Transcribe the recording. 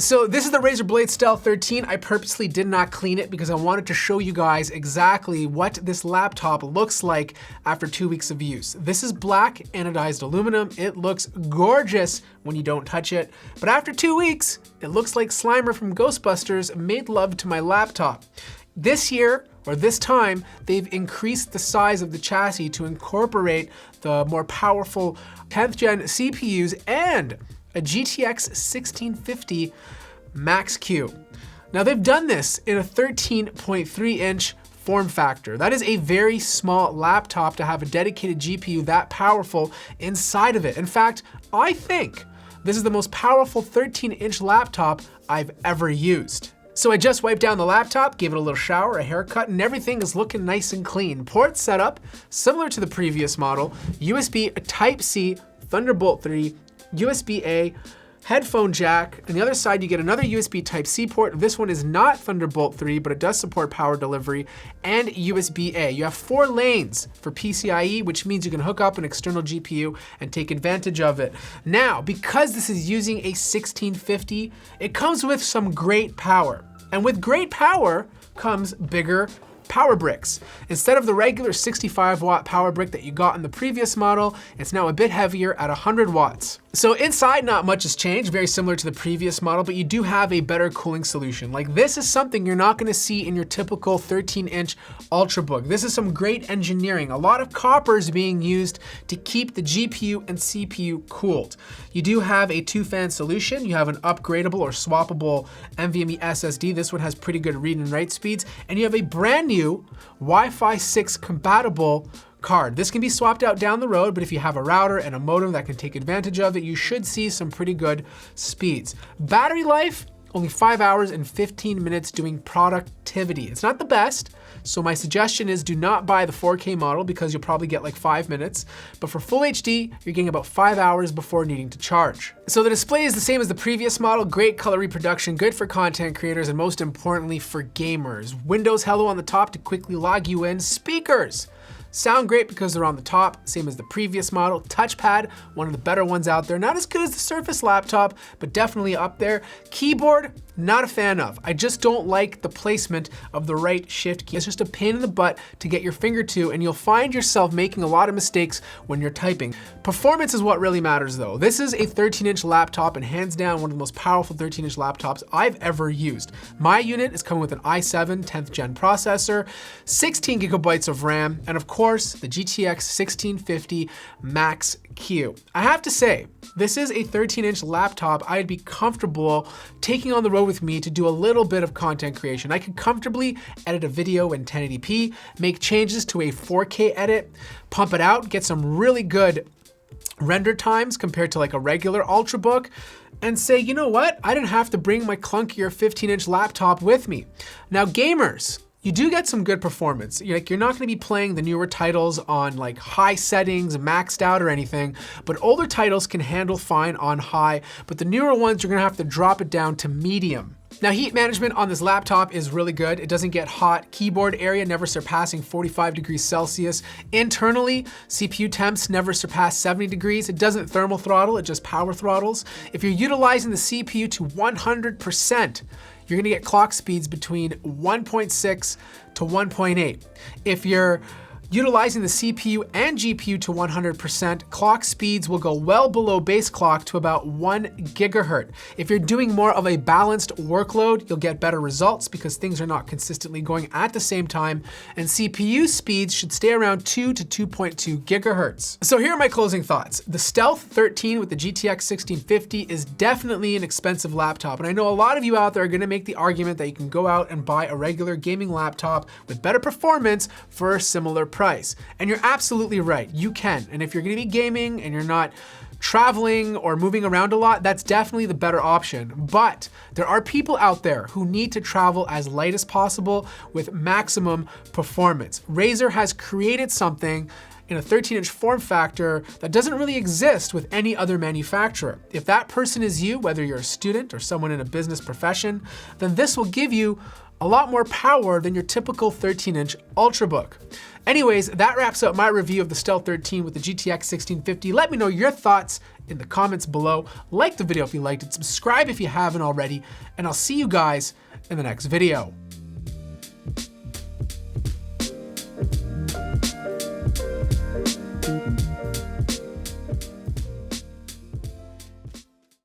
So this is the Razer Blade Stealth 13. I purposely did not clean it because I wanted to show you guys exactly what this laptop looks like after 2 weeks of use. This is black anodized aluminum. It looks gorgeous when you don't touch it, but after 2 weeks, it looks like Slimer from Ghostbusters made love to my laptop. This year, or this time, they've increased the size of the chassis to incorporate the more powerful 10th gen CPUs and a GTX 1650 Max-Q. Now they've done this in a 13.3 inch form factor. That is a very small laptop to have a dedicated GPU that powerful inside of it. In fact, I think this is the most powerful 13-inch laptop I've ever used. So I just wiped down the laptop, gave it a little shower, a haircut, and everything is looking nice and clean. Port setup, similar to the previous model, USB Type-C, Thunderbolt 3, USB-A, headphone jack. On the other side, you get another USB Type-C port. This one is not Thunderbolt 3, but it does support power delivery, and USB-A. You have 4 lanes for PCIe, which means you can hook up an external GPU and take advantage of it. Now, because this is using a 1650, it comes with some great power. And with great power comes bigger power bricks. Instead of the regular 65-watt power brick that you got in the previous model, it's now a bit heavier at 100 watts. So inside, not much has changed, very similar to the previous model, but you do have a better cooling solution. Like, this is something you're not gonna see in your typical 13-inch UltraBook. This is some great engineering. A lot of copper is being used to keep the GPU and CPU cooled. You do have a 2-fan solution. You have an upgradable or swappable NVMe SSD. This one has pretty good read and write speeds. And you have a brand new Wi-Fi 6 compatible card. This can be swapped out down the road, but if you have a router and a modem that can take advantage of it, you should see some pretty good speeds. Battery life, only 5 hours and 15 minutes doing productivity. It's not the best, so my suggestion is do not buy the 4K model because you'll probably get like 5 minutes, but for full HD, you're getting about 5 hours before needing to charge. So the display is the same as the previous model, great color reproduction, good for content creators, and most importantly for gamers. Windows Hello on the top to quickly log you in. Speakers sound great because they're on the top, same as the previous model. Touchpad, one of the better ones out there. Not as good as the Surface laptop, but definitely up there. Keyboard, not a fan of. I just don't like the placement of the right shift key. It's just a pain in the butt to get your finger to, and you'll find yourself making a lot of mistakes when you're typing. Performance is what really matters though. This is a 13-inch laptop and hands down one of the most powerful 13-inch laptops I've ever used. My unit is coming with an i7 10th gen processor, 16 gigabytes of RAM, and of course, the GTX 1650 Max-Q. I have to say, this is a 13-inch laptop I'd be comfortable taking on the road with me to do a little bit of content creation. I could comfortably edit a video in 1080p, make changes to a 4K edit, pump it out, get some really good render times compared to like a regular UltraBook, and say, you know what? I didn't have to bring my clunkier 15-inch laptop with me. Now, gamers, you do get some good performance. You're not gonna be playing the newer titles on like high settings, maxed out or anything, but older titles can handle fine on high, but the newer ones, you're gonna have to drop it down to medium. Now, heat management on this laptop is really good. It doesn't get hot. Keyboard area never surpassing 45 degrees Celsius. Internally, CPU temps never surpass 70 degrees. It doesn't thermal throttle, it just power throttles. If you're utilizing the CPU to 100%, you're gonna get clock speeds between 1.6 to 1.8. If you're utilizing the CPU and GPU to 100%, clock speeds will go well below base clock to about 1 gigahertz. If you're doing more of a balanced workload, you'll get better results because things are not consistently going at the same time, and CPU speeds should stay around 2 to 2.2 gigahertz. So here are my closing thoughts. The Stealth 13 with the GTX 1650 is definitely an expensive laptop, and I know a lot of you out there are gonna make the argument that you can go out and buy a regular gaming laptop with better performance for a similar price. And you're absolutely right, you can. And if you're gonna be gaming and you're not traveling or moving around a lot, that's definitely the better option. But there are people out there who need to travel as light as possible with maximum performance. Razer has created something in a 13-inch form factor that doesn't really exist with any other manufacturer. If that person is you, whether you're a student or someone in a business profession, then this will give you a lot more power than your typical 13-inch UltraBook. Anyways, that wraps up my review of the Stealth 13 with the GTX 1650. Let me know your thoughts in the comments below. Like the video if you liked it, subscribe if you haven't already, and I'll see you guys in the next video.